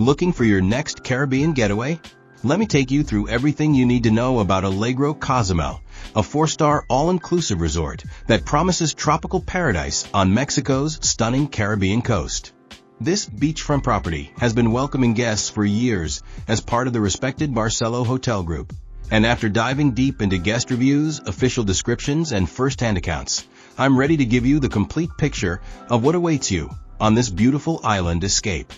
Looking for your next Caribbean getaway? Let me take you through everything you need to know about Allegro Cozumel, a 4-star all-inclusive resort that promises tropical paradise on Mexico's stunning Caribbean coast. This beachfront property has been welcoming guests for years as part of the respected Barcelo Hotel Group. And after diving deep into guest reviews, official descriptions, and first-hand accounts, I'm ready to give you the complete picture of what awaits you on this beautiful island escape.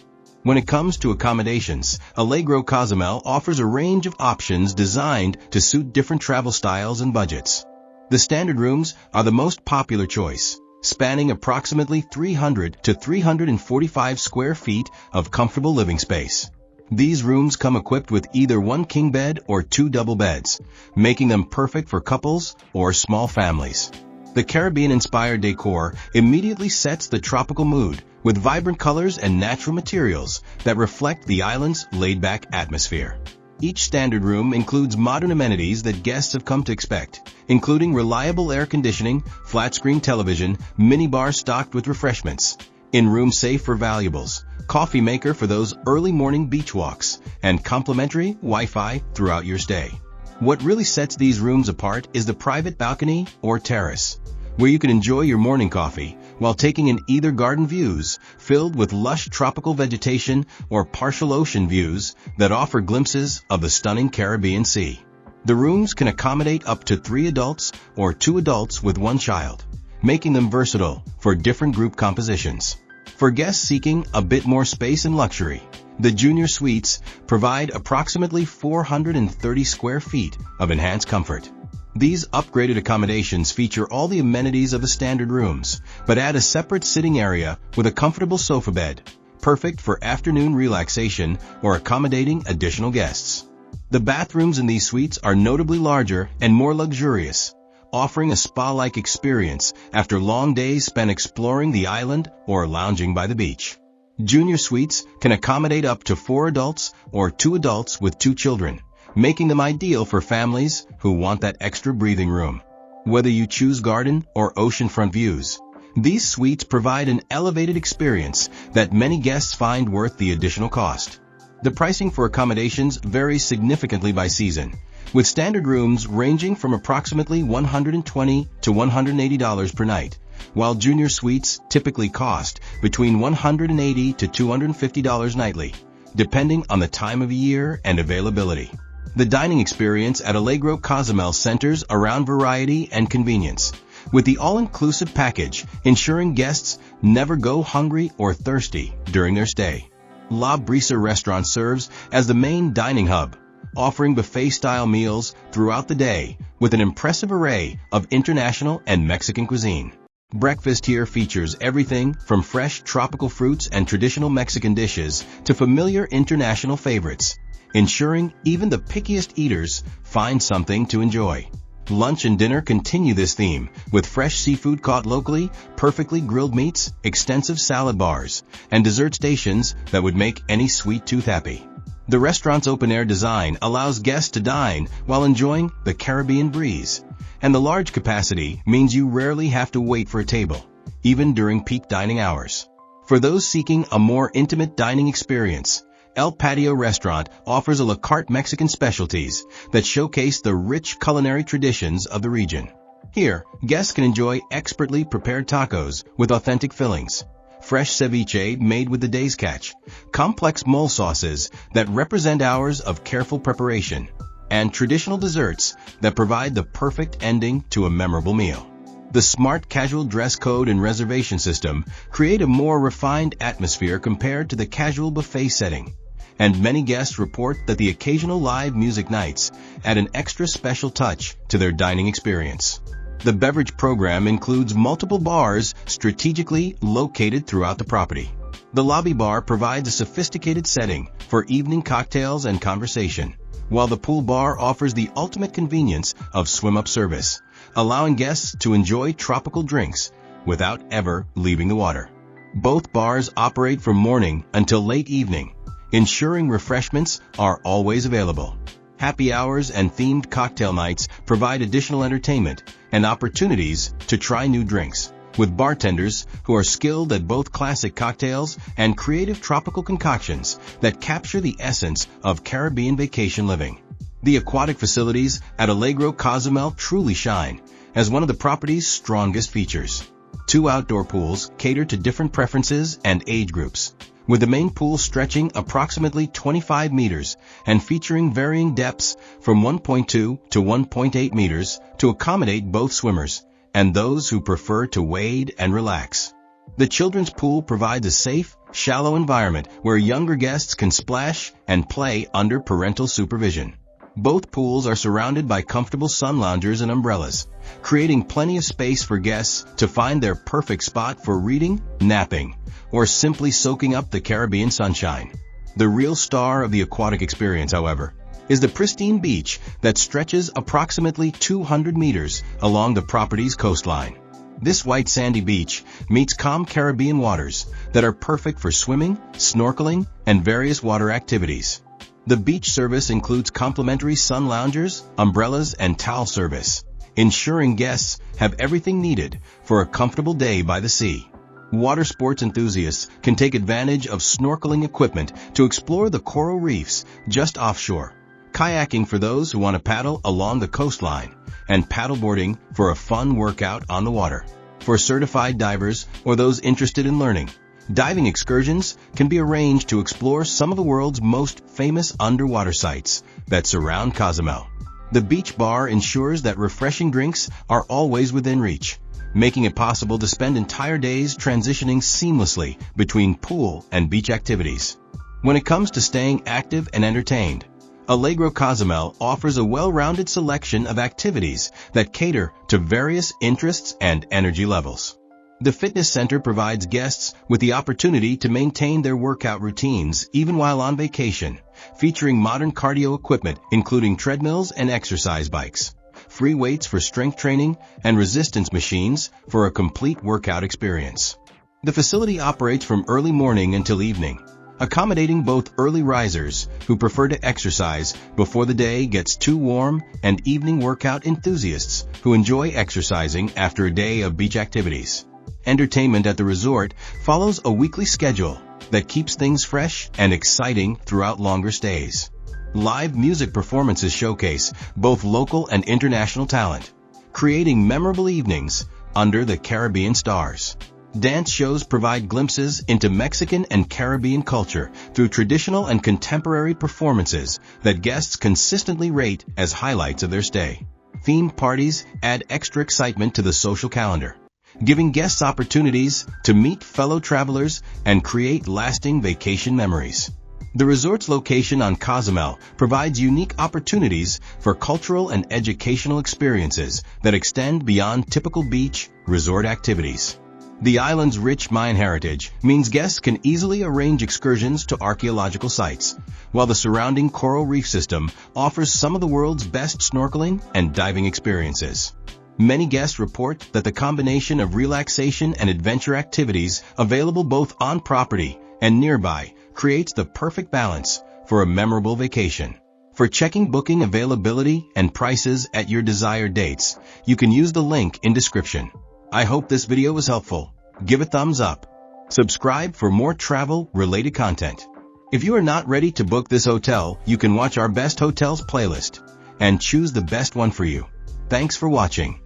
When it comes to accommodations, Allegro Cozumel offers a range of options designed to suit different travel styles and budgets. The standard rooms are the most popular choice, spanning approximately 300 to 345 square feet of comfortable living space. These rooms come equipped with either one king bed or 2 double beds, making them perfect for couples or small families. The Caribbean-inspired decor immediately sets the tropical mood with vibrant colors and natural materials that reflect the island's laid-back atmosphere. Each standard room includes modern amenities that guests have come to expect, including reliable air conditioning, flat-screen television, minibar stocked with refreshments, in-room safe for valuables, coffee maker for those early morning beach walks, and complimentary Wi-Fi throughout your stay. What really sets these rooms apart is the private balcony or terrace, where you can enjoy your morning coffee while taking in either garden views filled with lush tropical vegetation or partial ocean views that offer glimpses of the stunning Caribbean Sea. The rooms can accommodate up to 3 adults or 2 adults with 1 child, making them versatile for different group compositions. For guests seeking a bit more space and luxury, the junior suites provide approximately 430 square feet of enhanced comfort. These upgraded accommodations feature all the amenities of the standard rooms, but add a separate sitting area with a comfortable sofa bed, perfect for afternoon relaxation or accommodating additional guests. The bathrooms in these suites are notably larger and more luxurious, offering a spa-like experience after long days spent exploring the island or lounging by the beach. Junior suites can accommodate up to 4 adults or 2 adults with 2 children, making them ideal for families who want that extra breathing room. Whether you choose garden or oceanfront views, these suites provide an elevated experience that many guests find worth the additional cost. The pricing for accommodations varies significantly by season, with standard rooms ranging from approximately $120 to $180 per night, while junior suites typically cost between $180 to $250 nightly, depending on the time of year and availability. The dining experience at Allegro Cozumel centers around variety and convenience, with the all-inclusive package ensuring guests never go hungry or thirsty during their stay. La Brisa restaurant serves as the main dining hub, offering buffet-style meals throughout the day with an impressive array of international and Mexican cuisine. Breakfast here features everything from fresh tropical fruits and traditional Mexican dishes to familiar international favorites, ensuring even the pickiest eaters find something to enjoy. Lunch and dinner continue this theme, with fresh seafood caught locally, perfectly grilled meats, extensive salad bars, and dessert stations that would make any sweet tooth happy. The restaurant's open-air design allows guests to dine while enjoying the Caribbean breeze, and the large capacity means you rarely have to wait for a table, even during peak dining hours. For those seeking a more intimate dining experience, El Patio Restaurant offers a la carte Mexican specialties that showcase the rich culinary traditions of the region. Here, guests can enjoy expertly prepared tacos with authentic fillings, fresh ceviche made with the day's catch, complex mole sauces that represent hours of careful preparation, and traditional desserts that provide the perfect ending to a memorable meal. The smart casual dress code and reservation system create a more refined atmosphere compared to the casual buffet setting, and many guests report that the occasional live music nights add an extra special touch to their dining experience. The beverage program includes multiple bars strategically located throughout the property. The lobby bar provides a sophisticated setting for evening cocktails and conversation, while the pool bar offers the ultimate convenience of swim-up service, allowing guests to enjoy tropical drinks without ever leaving the water. Both bars operate from morning until late evening, ensuring refreshments are always available. Happy hours and themed cocktail nights provide additional entertainment and opportunities to try new drinks, with bartenders who are skilled at both classic cocktails and creative tropical concoctions that capture the essence of Caribbean vacation living. The aquatic facilities at Allegro Cozumel truly shine as one of the property's strongest features. 2 outdoor pools cater to different preferences and age groups, with the main pool stretching approximately 25 meters and featuring varying depths from 1.2 to 1.8 meters to accommodate both swimmers and those who prefer to wade and relax. The children's pool provides a safe, shallow environment where younger guests can splash and play under parental supervision. Both pools are surrounded by comfortable sun loungers and umbrellas, creating plenty of space for guests to find their perfect spot for reading, napping, or simply soaking up the Caribbean sunshine. The real star of the aquatic experience, however, is the pristine beach that stretches approximately 200 meters along the property's coastline. This white sandy beach meets calm Caribbean waters that are perfect for swimming, snorkeling, and various water activities. The beach service includes complimentary sun loungers, umbrellas, and towel service, ensuring guests have everything needed for a comfortable day by the sea. Water sports enthusiasts can take advantage of snorkeling equipment to explore the coral reefs just offshore, kayaking for those who want to paddle along the coastline, and paddleboarding for a fun workout on the water. For certified divers or those interested in learning, diving excursions can be arranged to explore some of the world's most famous underwater sites that surround Cozumel. The beach bar ensures that refreshing drinks are always within reach, making it possible to spend entire days transitioning seamlessly between pool and beach activities. When it comes to staying active and entertained, Allegro Cozumel offers a well-rounded selection of activities that cater to various interests and energy levels. The fitness center provides guests with the opportunity to maintain their workout routines even while on vacation, featuring modern cardio equipment including treadmills and exercise bikes, free weights for strength training, and resistance machines for a complete workout experience. The facility operates from early morning until evening, accommodating both early risers who prefer to exercise before the day gets too warm and evening workout enthusiasts who enjoy exercising after a day of beach activities. Entertainment at the resort follows a weekly schedule that keeps things fresh and exciting throughout longer stays. Live music performances showcase both local and international talent, creating memorable evenings under the Caribbean stars. Dance shows provide glimpses into Mexican and Caribbean culture through traditional and contemporary performances that guests consistently rate as highlights of their stay. Themed parties add extra excitement to the social calendar, giving guests opportunities to meet fellow travelers and create lasting vacation memories. The resort's location on Cozumel provides unique opportunities for cultural and educational experiences that extend beyond typical beach resort activities. The island's rich Mayan heritage means guests can easily arrange excursions to archaeological sites, while the surrounding coral reef system offers some of the world's best snorkeling and diving experiences. Many guests report that the combination of relaxation and adventure activities available both on property and nearby creates the perfect balance for a memorable vacation. For checking booking availability and prices at your desired dates, you can use the link in description. I hope this video was helpful. Give a thumbs up. Subscribe for more travel-related content. If you are not ready to book this hotel, you can watch our best hotels playlist and choose the best one for you. Thanks for watching.